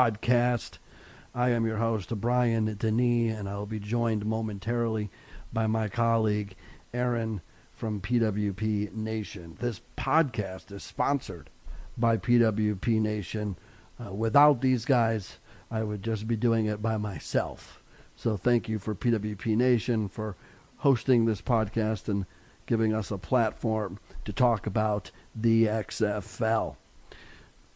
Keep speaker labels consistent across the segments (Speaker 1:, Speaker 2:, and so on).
Speaker 1: podcast. I am your host, Brian Denis, and I'll be joined momentarily by my colleague, Eron from PWP Nation. This podcast is sponsored by PWP Nation. Without these guys, I would just be doing it by myself. So thank you for PWP Nation for hosting this podcast and giving us a platform to talk about the XFL.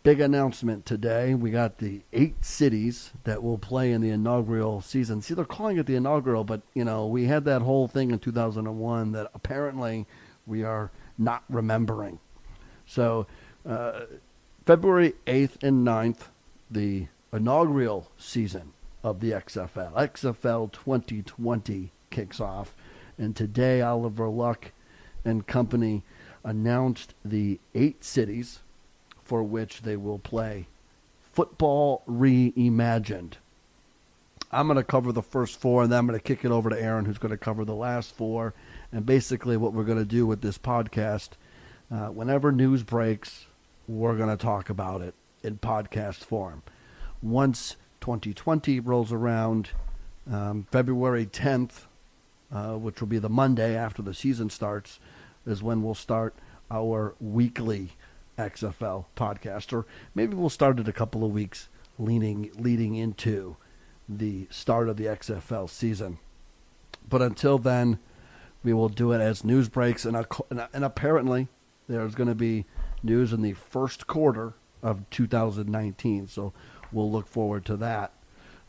Speaker 1: Big announcement today. We got the 8 cities that will play in the inaugural season. See, they're calling it the inaugural, but, we had that whole thing in 2001 that apparently we are not remembering. So, February 8th and 9th, the inaugural season of the XFL. XFL 2020 kicks off. And today, Oliver Luck and company announced the 8 cities for which they will play Football Reimagined. I'm going to cover the first 4, and then I'm going to kick it over to Eron, who's going to cover the last 4. And basically what we're going to do with this podcast, whenever news breaks, we're going to talk about it in podcast form. Once 2020 rolls around, February 10th, which will be the Monday after the season starts, is when we'll start our weekly XFL podcast, or maybe we'll start it a couple of weeks leading into the start of the XFL season. But until then, we will do it as news breaks, and apparently there's going to be news in the first quarter of 2019, so we'll look forward to that.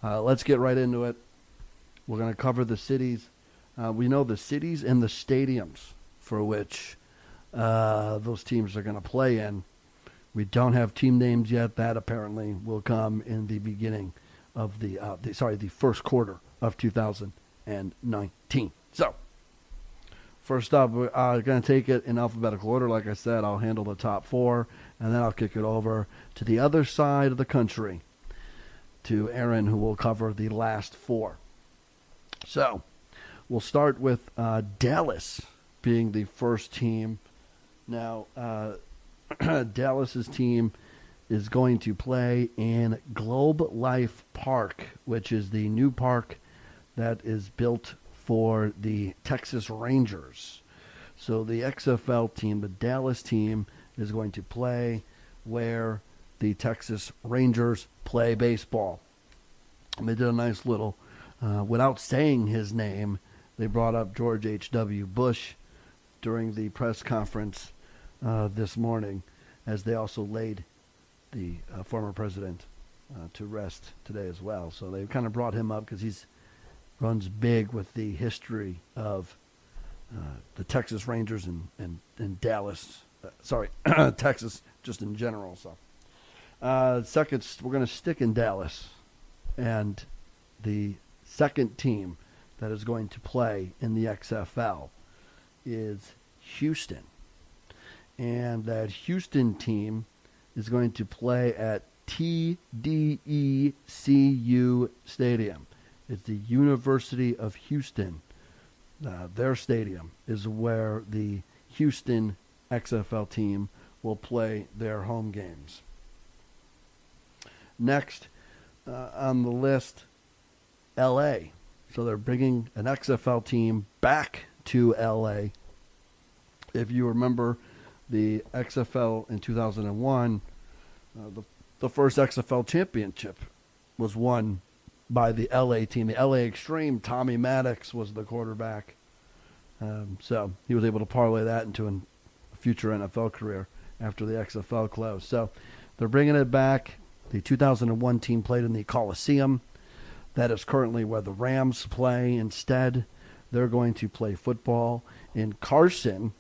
Speaker 1: Let's get right into it. We're going to cover the cities. We know the cities and the stadiums for which those teams are going to play in. We don't have team names yet. That apparently will come in the beginning of the first quarter of 2019. So, first up, we're going to take it in alphabetical order. Like I said, I'll handle the top 4, and then I'll kick it over to the other side of the country, to Eron, who will cover the last 4. So, we'll start with Dallas being the first team. Now, Dallas's team is going to play in Globe Life Park, which is the new park that is built for the Texas Rangers. So the XFL team, the Dallas team, is going to play where the Texas Rangers play baseball. And they did a nice little, without saying his name, they brought up George H.W. Bush during the press conference this morning, as they also laid the former president to rest today as well. So they kind of brought him up because he's runs big with the history of the Texas Rangers and Dallas. Texas just in general. So second, we're going to stick in Dallas, and the second team that is going to play in the XFL is Houston. And that Houston team is going to play at TDECU Stadium. It's the University of Houston. Their stadium is where the Houston XFL team will play their home games. Next on the list, LA. So they're bringing an XFL team back to LA. If you remember the XFL in 2001, the first XFL championship was won by the LA team. The LA Extreme, Tommy Maddox was the quarterback. So he was able to parlay that into a future NFL career after the XFL closed. So they're bringing it back. The 2001 team played in the Coliseum. That is currently where the Rams play. Instead, they're going to play football in Carson,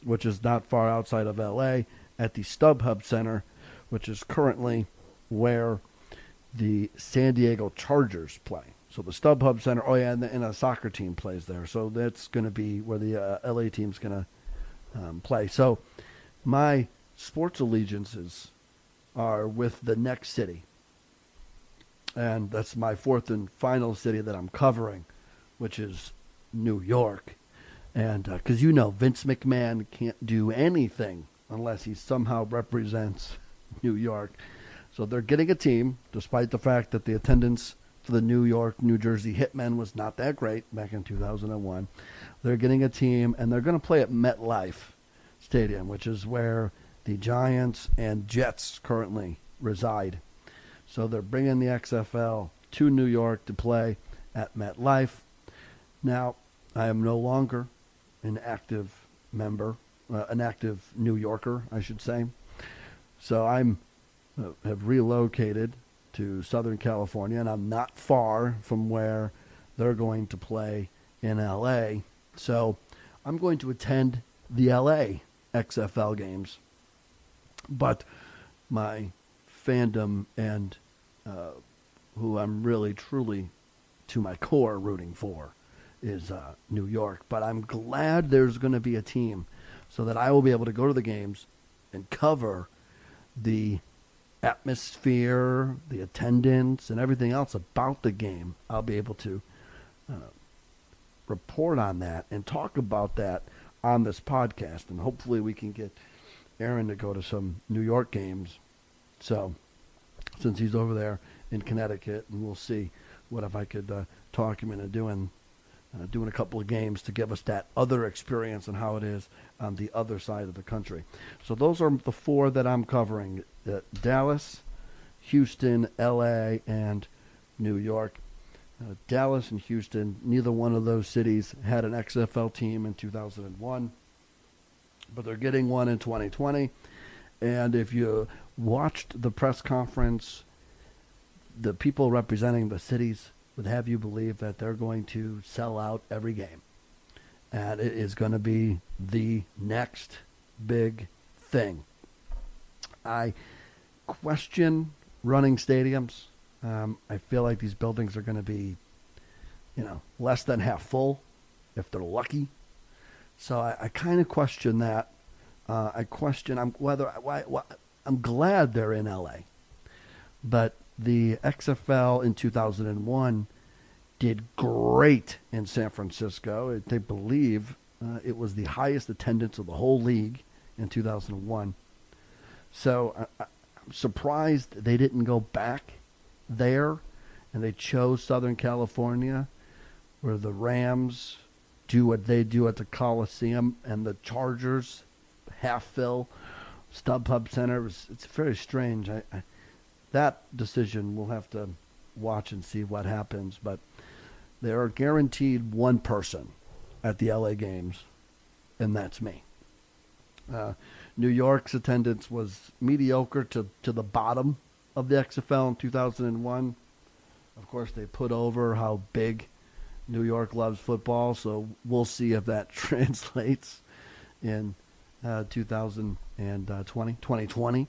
Speaker 1: which is not far outside of L.A., at the StubHub Center, which is currently where the San Diego Chargers play. So the StubHub Center, and a soccer team plays there. So that's going to be where the L.A. team's going to play. So my sports allegiances are with the next city. And that's my fourth and final city that I'm covering, which is New York. And because Vince McMahon can't do anything unless he somehow represents New York. So they're getting a team, despite the fact that the attendance for the New York, New Jersey Hitmen was not that great back in 2001. They're getting a team, and they're going to play at MetLife Stadium, which is where the Giants and Jets currently reside. So they're bringing the XFL to New York to play at MetLife. Now, I am no longer an active member, an active New Yorker, I should say. So have relocated to Southern California, and I'm not far from where they're going to play in L.A. So I'm going to attend the L.A. XFL games. But my fandom and who I'm really, truly, to my core, rooting for is New York. But I'm glad there's going to be a team so that I will be able to go to the games and cover the atmosphere, the attendance, and everything else about the game. I'll be able to report on that and talk about that on this podcast. And hopefully we can get Aaron to go to some New York games. So, since he's over there in Connecticut, and we'll see what if I could talk him into doing a couple of games to give us that other experience and how it is on the other side of the country. So those are the four that I'm covering: Dallas, Houston, L.A., and New York. Dallas and Houston, neither one of those cities had an XFL team in 2001, but they're getting one in 2020. And if you watched the press conference, the people representing the cities would have you believe that they're going to sell out every game. And it is going to be the next big thing. I question running stadiums. I feel like these buildings are going to be, less than half full, if they're lucky. So I kind of question that. I'm glad they're in LA, but the XFL in 2001 did great in San Francisco. They believe it was the highest attendance of the whole league in 2001. So I'm surprised they didn't go back there, and they chose Southern California, where the Rams do what they do at the Coliseum, and the Chargers half-fill StubHub Center. It's very strange. That decision we'll have to watch and see what happens, but they are guaranteed one person at the LA games, and that's me. New York's attendance was mediocre to the bottom of the XFL in 2001. Of course, they put over how big New York loves football, so we'll see if that translates in 2020.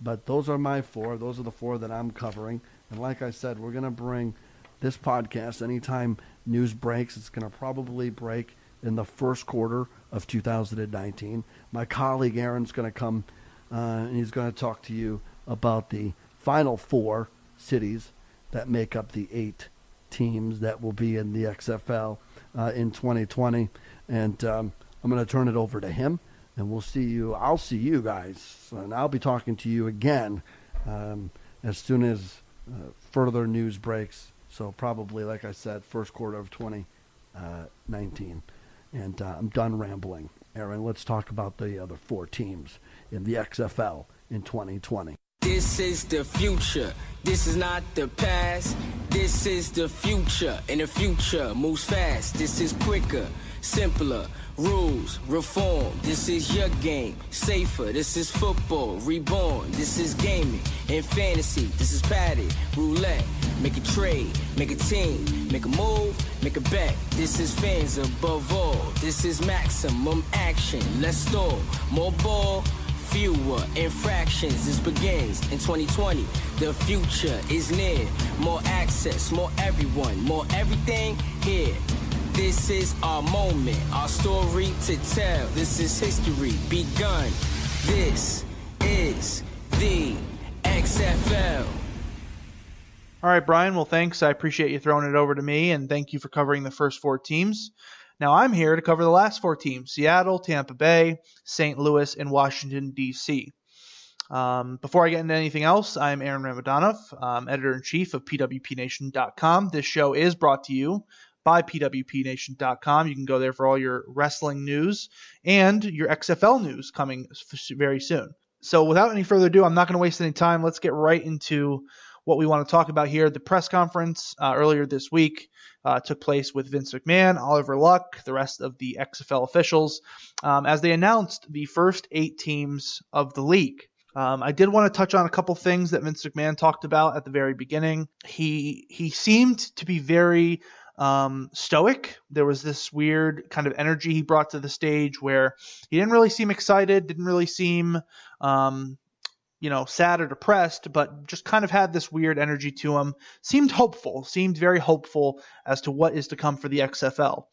Speaker 1: But those are my four. Those are the four that I'm covering. And like I said, we're going to bring this podcast anytime news breaks. It's going to probably break in the first quarter of 2019. My colleague Aaron's going to come and he's going to talk to you about the final four cities that make up the 8 teams that will be in the XFL in 2020. And I'm going to turn it over to him. And we'll see you. I'll see you guys, and I'll be talking to you again as soon as further news breaks. So probably, like I said, first quarter of 2019. And I'm done rambling. Aaron, let's talk about the other 4 teams in the XFL in 2020.
Speaker 2: This is the future. This is not the past. This is the future. And the future moves fast. This is quicker, simpler. Rules, reform, this is your game. Safer, this is football. Reborn, this is gaming. And fantasy, this is padded. Roulette, make a trade, make a team, make a move, make a bet. This is fans above all. This is maximum action. Let's stall, more ball, fewer infractions. This begins in 2020. The future is near. More access, more everyone, more everything here. This is our moment, our story to tell. This is history begun. This is the XFL.
Speaker 3: All right, Brian. Well, thanks. I appreciate you throwing it over to me, and thank you for covering the first 4 teams. Now I'm here to cover the last 4 teams: Seattle, Tampa Bay, St. Louis, and Washington, D.C. Before I get into anything else, I'm Eron Ramadanov, editor-in-chief of pwpnation.com. This show is brought to you by pwpnation.com. You can go there for all your wrestling news and your XFL news coming very soon. So without any further ado, I'm not going to waste any time. Let's get right into what we want to talk about here. The press conference earlier this week took place with Vince McMahon, Oliver Luck, the rest of the XFL officials, as they announced the first 8 teams of the league. I did want to touch on a couple things that Vince McMahon talked about at the very beginning. He seemed to be very stoic. There was this weird kind of energy he brought to the stage where he didn't really seem excited, didn't really seem sad or depressed, but just kind of had this weird energy to him. Seemed hopeful, seemed very hopeful as to what is to come for the XFL.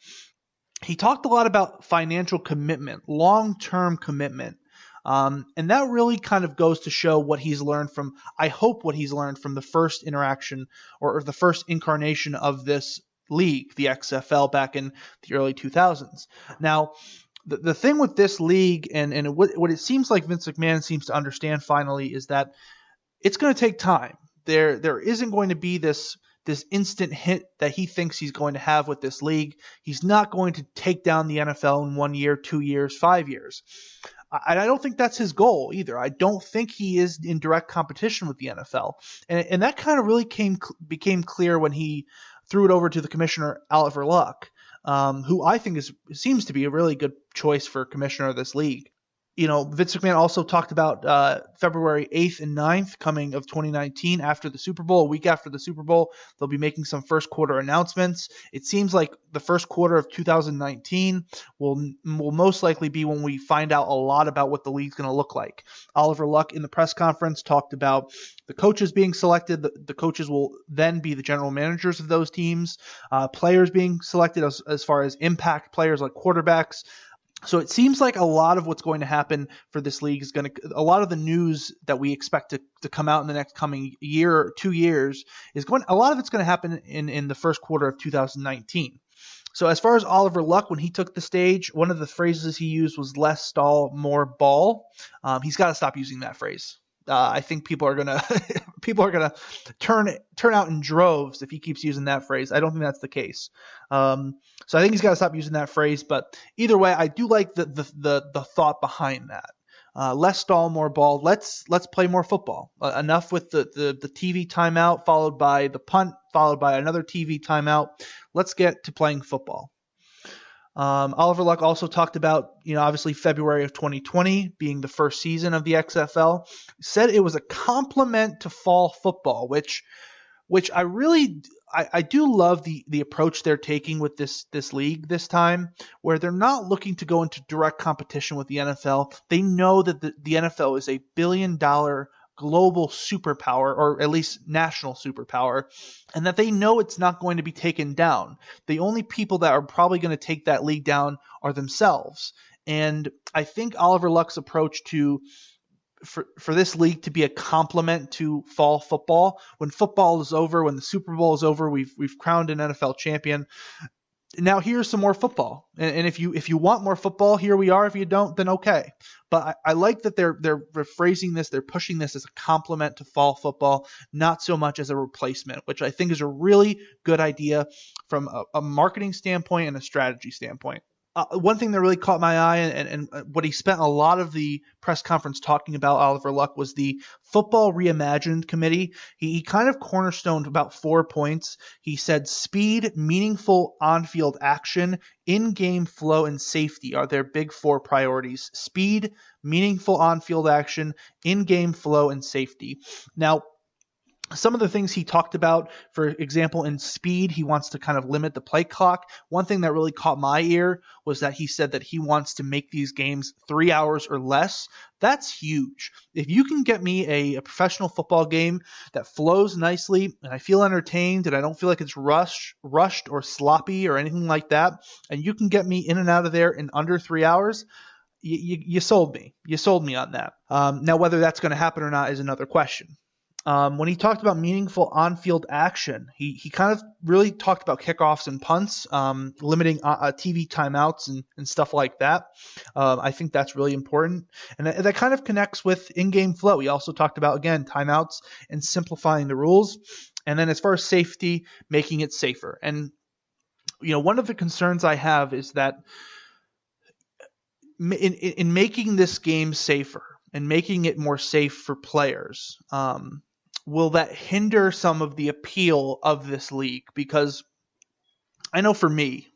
Speaker 3: He talked a lot about financial commitment, long-term commitment. And that really kind of goes to show what he's learned from, I hope what he's learned from the first interaction or the first incarnation of this league, the XFL, back in the early 2000s. Now, the thing with this league and what it seems like Vince McMahon seems to understand finally is that it's going to take time. There isn't going to be this instant hit that he thinks he's going to have with this league. He's not going to take down the NFL in 1 year, 2 years, 5 years. I don't think that's his goal either. I don't think he is in direct competition with the NFL. And that kind of really became clear when he threw it over to the commissioner, Oliver Luck, who I think seems to be a really good choice for commissioner of this league. Vince McMahon also talked about February 8th and 9th coming of 2019 after the Super Bowl. A week after the Super Bowl, they'll be making some first quarter announcements. It seems like the first quarter of 2019 will most likely be when we find out a lot about what the league's going to look like. Oliver Luck in the press conference talked about the coaches being selected. The coaches will then be the general managers of those teams. Players being selected as far as impact players like quarterbacks. So it seems like a lot of what's going to happen for this league is a lot of the news that we expect to come out in the next coming year or 2 years a lot of it's going to happen in the first quarter of 2019. So as far as Oliver Luck, when he took the stage, one of the phrases he used was less stall, more ball. He's got to stop using that phrase. I think people are gonna turn out in droves if he keeps using that phrase. I don't think that's the case. So I think he's got to stop using that phrase. But either way, I do like the thought behind that. Less stall, more ball. Let's play more football. Enough with the TV timeout followed by the punt followed by another TV timeout. Let's get to playing football. Oliver Luck also talked about, obviously February of 2020 being the first season of the XFL. Said it was a complement to fall football, which I do love the approach they're taking with this league this time, where they're not looking to go into direct competition with the NFL. They know that the NFL is a $1 billion global superpower, or at least national superpower, and that they know it's not going to be taken down. The only people that are probably going to take that league down are themselves. And I think Oliver Luck's approach for this league to be a complement to fall football, when football is over, when the Super Bowl is over, we've crowned an NFL champion. Now here's some more football, and if you want more football, here we are. If you don't, then okay. But I like that they're rephrasing this, they're pushing this as a complement to fall football, not so much as a replacement, which I think is a really good idea from a marketing standpoint and a strategy standpoint. One thing that really caught my eye and what he spent a lot of the press conference talking about, Oliver Luck, was the Football Reimagined Committee. He kind of cornerstoned about 4 points. He said speed, meaningful on-field action, in-game flow, and safety are their big 4 priorities. Speed, meaningful on-field action, in-game flow, and safety. Now, some of the things he talked about, for example, in speed, he wants to kind of limit the play clock. One thing that really caught my ear was that he said that he wants to make these games 3 hours or less. That's huge. If you can get me a professional football game that flows nicely and I feel entertained and I don't feel like it's rushed or sloppy or anything like that, and you can get me in and out of there in under 3 hours, you sold me. You sold me on that. Now, whether that's going to happen or not is another question. When he talked about meaningful on-field action, he kind of really talked about kickoffs and punts, limiting TV timeouts and stuff like that. I think that's really important. And that kind of connects with in-game flow. He also talked about, again, timeouts and simplifying the rules. And then as far as safety, making it safer. And, one of the concerns I have is that in making this game safer and making it more safe for players, will that hinder some of the appeal of this league? Because I know for me,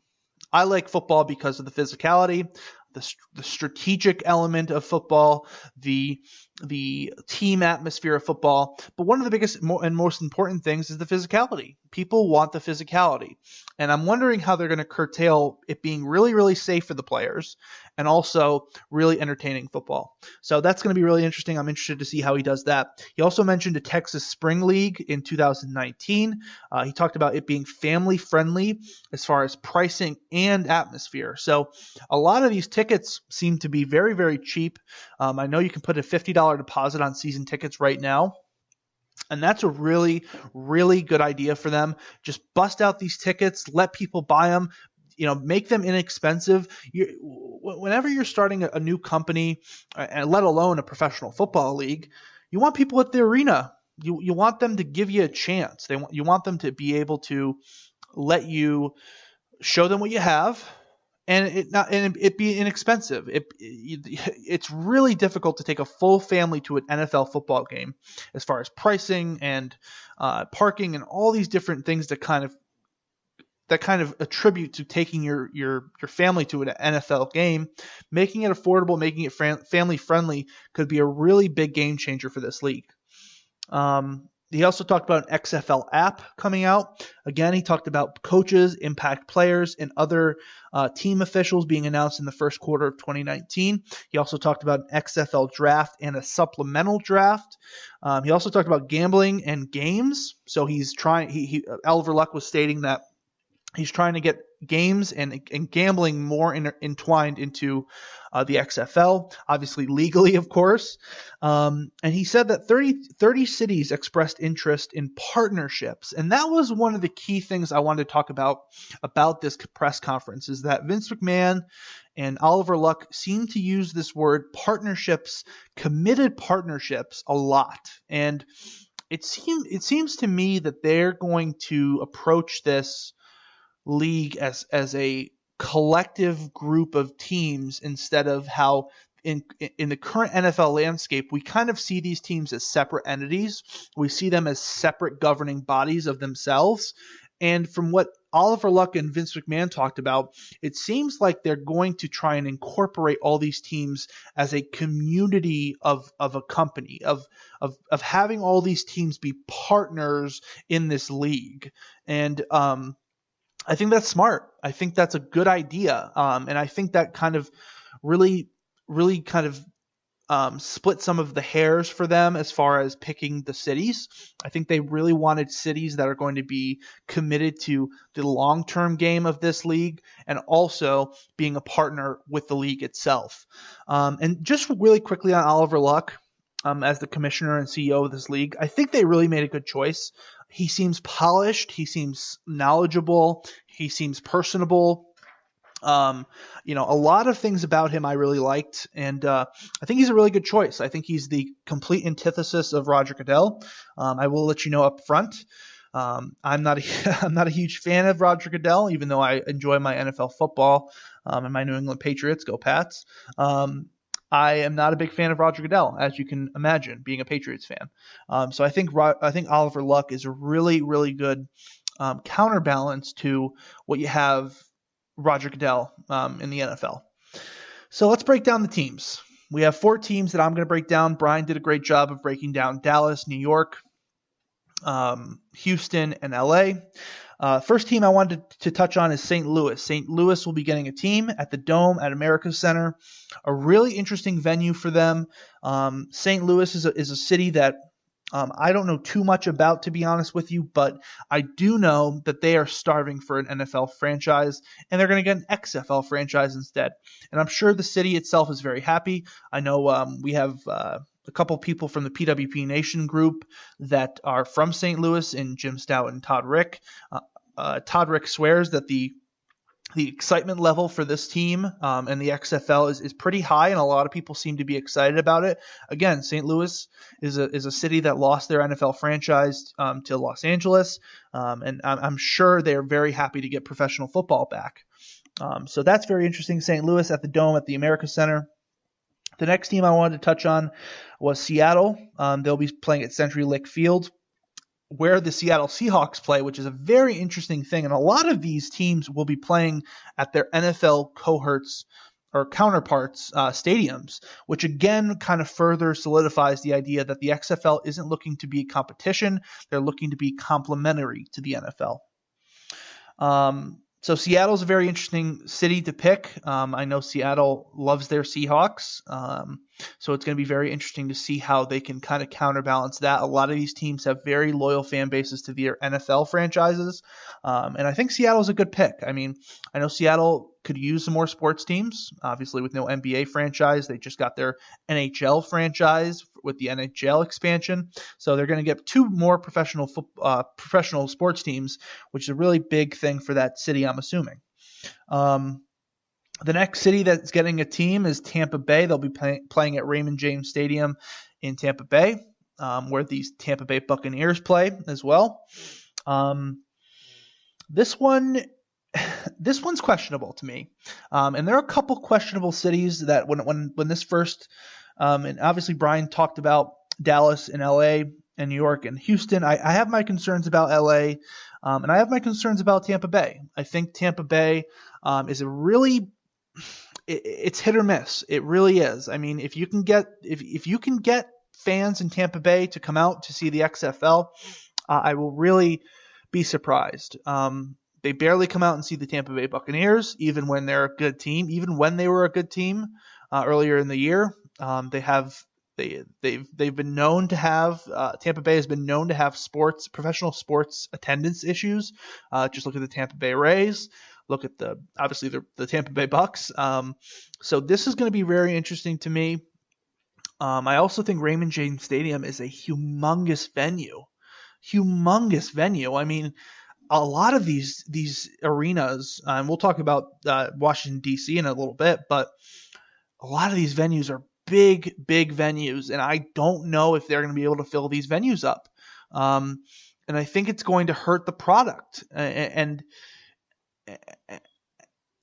Speaker 3: I like football because of the physicality, the strategic element of football, the team atmosphere of football. But one of the biggest and most important things is the physicality. People want the physicality. And I'm wondering how they're going to curtail it being really, really safe for the players and also really entertaining football. So that's going to be really interesting. I'm interested to see how he does that. He also mentioned a Texas Spring League in 2019. He talked about it being family friendly as far as pricing and atmosphere. So a lot of these tickets seem to be very, very cheap. I know you can put a $50 deposit on season tickets right now. And that's a really, really good idea for them. Just bust out these tickets, let people buy them, make them inexpensive. Whenever you're starting a new company, and let alone a professional football league, you want people at the arena. You want them to give you a chance. You want them to be able to let you show them what you have. And it be inexpensive. It's really difficult to take a full family to an NFL football game, as far as pricing and parking and all these different things that kind of attribute to taking your family to an NFL game. Making it affordable, making it family friendly could be a really big game changer for this league. He also talked about an XFL app coming out. Again, he talked about coaches, impact players, and other team officials being announced in the first quarter of 2019. He also talked about an XFL draft and a supplemental draft. He also talked about gambling and games. So he's trying. Oliver Luck was stating that he's trying to get games and gambling more entwined into the XFL, obviously legally, of course. And he said that 30 cities expressed interest in partnerships. And that was one of the key things I wanted to talk about this press conference, is that Vince McMahon and Oliver Luck seem to use this word partnerships, committed partnerships, a lot. And it seems to me that they're going to approach this league as a collective group of teams, instead of how in the current NFL landscape we kind of see these teams as separate entities. We see them as separate governing bodies of themselves. And from what Oliver Luck and Vince McMahon talked about, it seems like they're going to try and incorporate all these teams as a community of a company, of having all these teams be partners in this league. And I think that's smart. I think that's a good idea. And I think that kind of really kind of split some of the hairs for them as far as picking the cities. I think they really wanted cities that are going to be committed to the long-term game of this league and also being a partner with the league itself. And just really quickly on Oliver Luck, as the commissioner and CEO of this league, I think they really made a good choice. He seems polished. He seems knowledgeable. He seems personable. A lot of things about him I really liked, and I think he's a really good choice. I think he's the complete antithesis of Roger Goodell. I will let you know up front. I'm not a huge fan of Roger Goodell, even though I enjoy my NFL football and my New England Patriots. Go Pats! I am not a big fan of Roger Goodell, as you can imagine, being a Patriots fan. So I think Oliver Luck is a really, really good counterbalance to what you have Roger Goodell in the NFL. So let's break down the teams. We have 4 teams that I'm going to break down. Brian did a great job of breaking down Dallas, New York, Houston, and LA. First team I wanted to touch on is St. Louis. St. Louis will be getting a team at the Dome at America's Center, a really interesting venue for them. St. Louis is a city that I don't know too much about, to be honest with you, but I do know that they are starving for an NFL franchise, and they're going to get an XFL franchise instead. And I'm sure the city itself is very happy. I know we have a couple people from the PWP Nation group that are from St. Louis in Jim Stout and Todd Rick. Todd Rick swears that the excitement level for this team and the XFL is pretty high, and a lot of people seem to be excited about it. Again, St. Louis is a city that lost their NFL franchise to Los Angeles, and I'm sure they're very happy to get professional football back. So that's very interesting. St. Louis at the Dome at the America Center. The next team I wanted to touch on was Seattle. They'll be playing at CenturyLink Field, where the Seattle Seahawks play, which is a very interesting thing. And a lot of these teams will be playing at their NFL cohorts or counterparts stadiums, which again kind of further solidifies the idea that the XFL isn't looking to be a competition. They're looking to be complementary to the NFL. So Seattle's a very interesting city to pick. I know Seattle loves their Seahawks. So it's going to be very interesting to see how they can kind of counterbalance that. A lot of these teams have very loyal fan bases to their NFL franchises. And I think Seattle's a good pick. I mean, I know Seattle could use some more sports teams. Obviously, with no NBA franchise, they just got their NHL franchise with the NHL expansion. So they're going to get 2 more professional sports teams, which is a really big thing for that city, I'm assuming. The next city that's getting a team is Tampa Bay. They'll be playing at Raymond James Stadium in Tampa Bay, where these Tampa Bay Buccaneers play as well. This one's questionable to me. And there are a couple questionable cities that when this first, and obviously Brian talked about Dallas and LA and New York and Houston. I have my concerns about LA, and I have my concerns about Tampa Bay. I think Tampa Bay is a really, it's hit or miss. It really is. I mean, if you can get fans in Tampa Bay to come out to see the XFL, I will really be surprised. They barely come out and see the Tampa Bay Buccaneers, even when they're a good team. Even when they were a good team earlier in the year, they've been known to have Tampa Bay has been known to have professional sports attendance issues. Just look at the Tampa Bay Rays. Look at the Tampa Bay Bucks. So this is going to be very interesting to me. I also think Raymond James Stadium is a humongous venue. I mean, a lot of these arenas, and we'll talk about Washington, D.C. in a little bit, but a lot of these venues are big venues, and I don't know if they're going to be able to fill these venues up. And I think it's going to hurt the product. And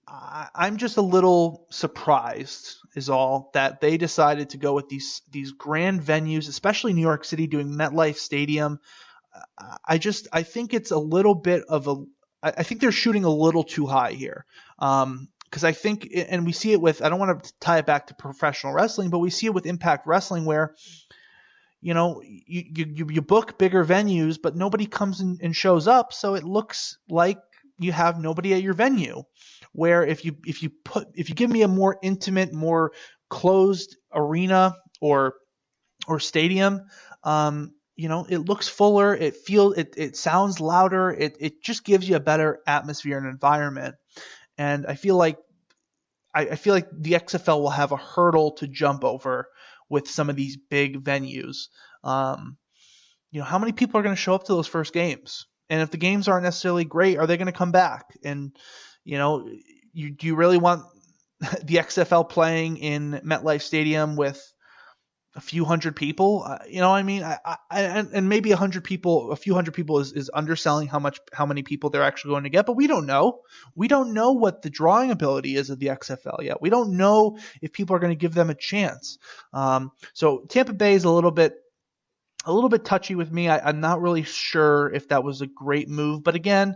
Speaker 3: I'm just a little surprised, is all, that they decided to go with these grand venues, especially New York City doing MetLife Stadium. I think it's a little bit of I think they're shooting a little too high here. Because I think, and we see it with, I don't want to tie it back to professional wrestling, but we see it with Impact Wrestling where, you book bigger venues, but nobody comes in and shows up. So it looks like you have nobody at your venue. Where if you give me a more intimate, more closed arena or stadium, it looks fuller. It sounds louder. It just gives you a better atmosphere and environment. And I feel like the XFL will have a hurdle to jump over with some of these big venues. How many people are going to show up to those first games? And if the games aren't necessarily great, are they going to come back? And do you really want the XFL playing in MetLife Stadium with a few hundred people? And maybe a few hundred people is underselling how many people they're actually going to get, but we don't know. We don't know what the drawing ability is of the XFL yet. We don't know if people are going to give them a chance. So Tampa Bay is a little bit touchy with me. I'm not really sure if that was a great move, but again,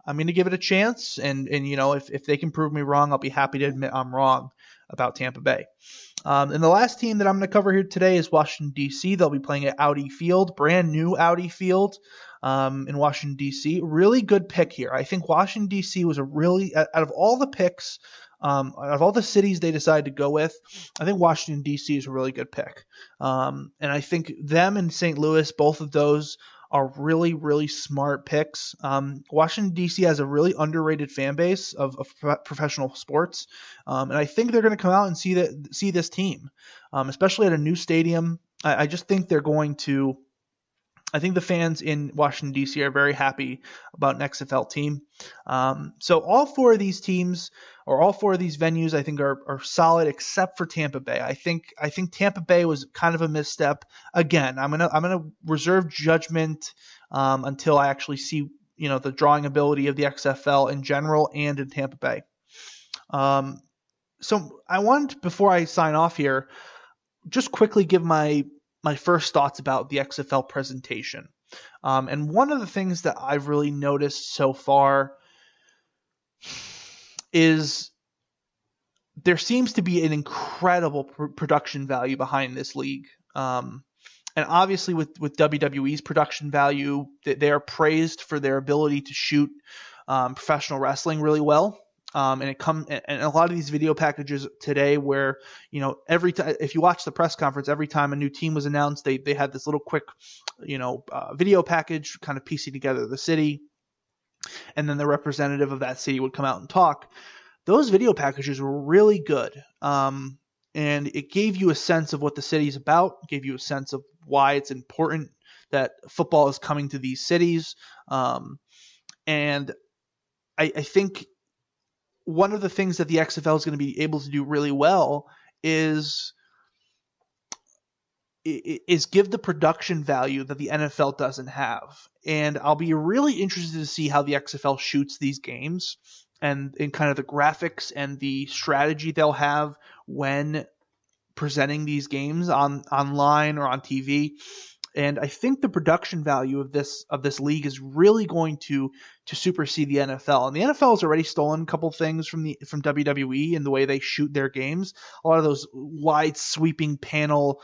Speaker 3: I'm going to give it a chance. And if they can prove me wrong, I'll be happy to admit I'm wrong about Tampa Bay. And the last team that I'm going to cover here today is Washington, D.C. They'll be playing at Audi Field, brand new Audi Field in Washington, D.C. Really good pick here. I think Washington, D.C. was out of all the picks, out of all the cities they decided to go with, I think Washington, D.C. is a really good pick. And I think them and St. Louis, both of those are really, really smart picks. Washington, D.C. has a really underrated fan base of professional sports. And I think they're going to come out and see this team, especially at a new stadium. I just think they're going to. I think the fans in Washington, D.C. are very happy about an XFL team. So all four of these teams, or all four of these venues, I think are solid except for Tampa Bay. I think Tampa Bay was kind of a misstep. Again, I'm gonna reserve judgment until I actually see the drawing ability of the XFL in general and in Tampa Bay. So I wanted, before I sign off here, just quickly give my first thoughts about the XFL presentation. And one of the things that I've really noticed so far is there seems to be an incredible production value behind this league. And obviously with WWE's production value, they are praised for their ability to shoot professional wrestling really well. And a lot of these video packages today where, every time, if you watch the press conference, every time a new team was announced, they had this little quick, video package kind of piecing together the city. And then the representative of that city would come out and talk. Those video packages were really good. And it gave you a sense of what the city's about, gave you a sense of why it's important that football is coming to these cities. And I think one of the things that the XFL is going to be able to do really well is give the production value that the NFL doesn't have. And I'll be really interested to see how the XFL shoots these games and kind of the graphics and the strategy they'll have when presenting these games online or on TV. And I think the production value of this league is really going to supersede the NFL. And the NFL has already stolen a couple things from WWE in the way they shoot their games. A lot of those wide sweeping panel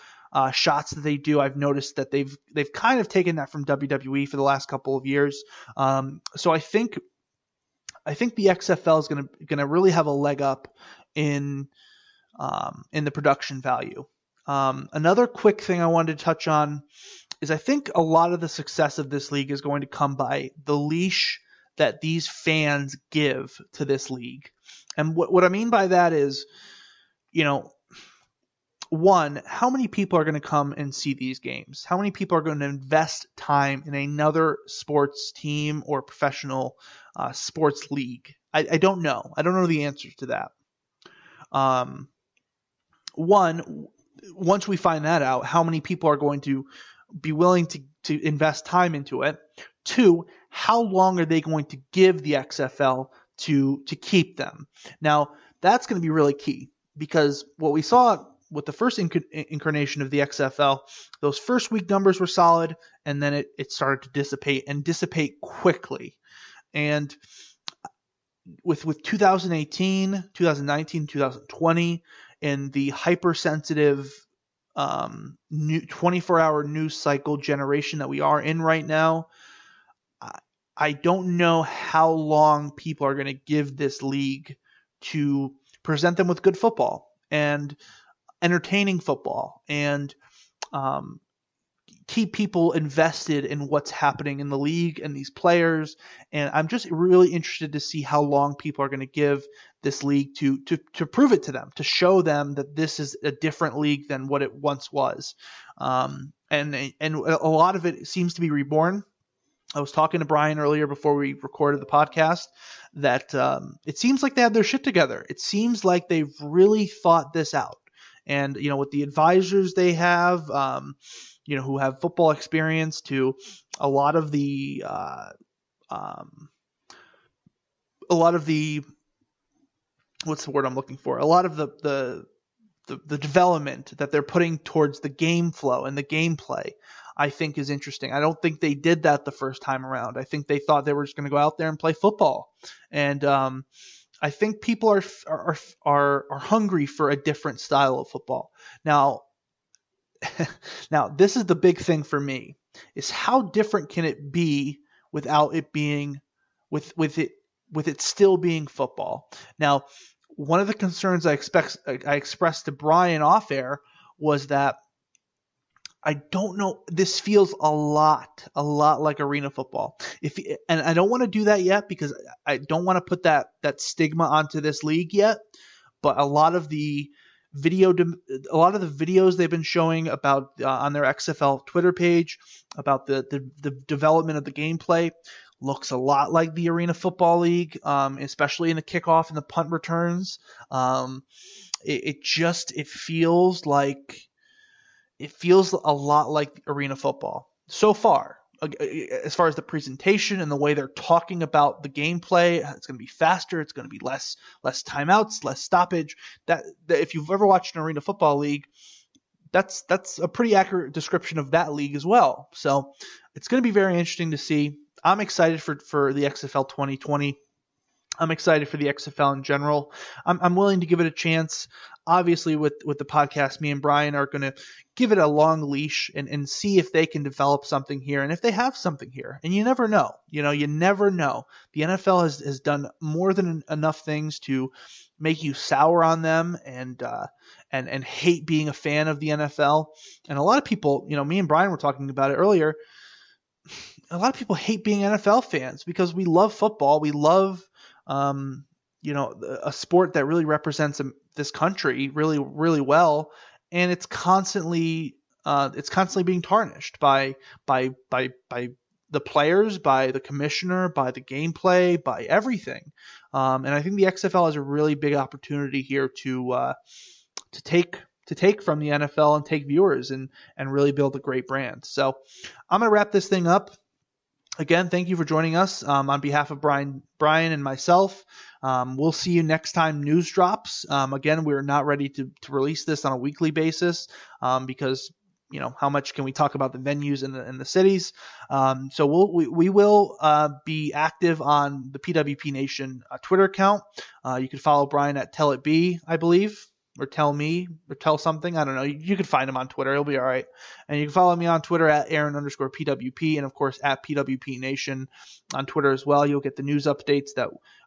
Speaker 3: shots that they do, I've noticed that they've kind of taken that from WWE for the last couple of years. So I think the XFL is going to really have a leg up in the production value. Another quick thing I wanted to touch on is I think a lot of the success of this league is going to come by the leash that these fans give to this league. And what I mean by that is, one, how many people are going to come and see these games? How many people are going to invest time in another sports team or professional sports league? I don't know. I don't know the answers to that. One, once we find that out, how many people are going to be willing to invest time into it? Two, how long are they going to give the XFL to keep them? Now, that's going to be really key, because what we saw with the first incarnation of the XFL, those first week numbers were solid, and then it started to dissipate quickly. And with 2018, 2019, 2020, and the hypersensitive 24-hour news cycle generation that we are in right now, I don't know how long people are going to give this league to present them with good football and entertaining football and keep people invested in what's happening in the league and these players. And I'm just really interested to see how long people are going to give this league to prove it to them, to show them that this is a different league than what it once was. And a lot of it seems to be reborn. I was talking to Brian earlier before we recorded the podcast that it seems like they have their shit together. It seems like they've really thought this out. And, with the advisors they have, who have football experience, to a lot of the what's the word I'm looking for? A lot of the development that they're putting towards the game flow and the gameplay, I think is interesting. I don't think they did that the first time around. I think they thought they were just going to go out there and play football. And I think people are hungry for a different style of football. Now this is the big thing for me, is how different can it be without it being with it still being football. Now, one of the concerns I expressed to Brian off air was that I don't know. This feels a lot like arena football. And I don't want to do that yet, because I don't want to put that stigma onto this league yet. But a lot of the a lot of the videos they've been showing about on their XFL Twitter page about the development of the gameplay looks a lot like the Arena Football League, especially in the kickoff and the punt returns. It feels a lot like Arena Football so far. As far as the presentation and the way they're talking about the gameplay, it's going to be faster. It's going to be less timeouts, less stoppage. That if you've ever watched an Arena Football League, that's a pretty accurate description of that league as well. So it's going to be very interesting to see. I'm excited for the XFL 2020. I'm excited for the XFL in general. I'm willing to give it a chance. Obviously, with the podcast, me and Brian are going to give it a long leash and see if they can develop something here and if they have something here. And you never know. You never know. The NFL has done more than enough things to make you sour on them and hate being a fan of the NFL. And a lot of people, me and Brian were talking about it earlier. A lot of people hate being NFL fans because we love football. We love a sport that really represents this country really, really well, and it's constantly being tarnished by the players, by the commissioner, by the gameplay, by everything. And I think the XFL has a really big opportunity here to take from the NFL and take viewers and really build a great brand. So I'm gonna wrap this thing up. Again, thank you for joining us on behalf of Brian and myself. We'll see you next time news drops. Again, we're not ready to release this on a weekly basis because, how much can we talk about the venues and the cities? So we will be active on the PWP Nation Twitter account. You can follow Brian at Tell It Be, I believe. Or tell me, or tell something. I don't know. You can find him on Twitter. He'll be all right. And you can follow me on Twitter at Aaron_PWP and, of course, at PWP Nation on Twitter as well. You'll get the news updates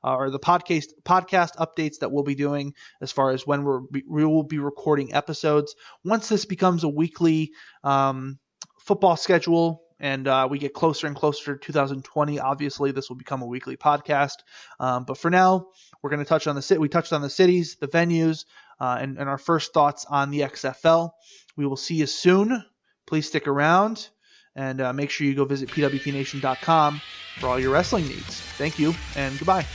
Speaker 3: or the podcast updates that we'll be doing as far as when we will be recording episodes. Once this becomes a weekly football schedule and we get closer and closer to 2020, obviously this will become a weekly podcast. But for now, we're going to touch on we touched on the cities, the venues, and our first thoughts on the XFL. We will see you soon. Please stick around and make sure you go visit pwpnation.com for all your wrestling needs. Thank you and goodbye.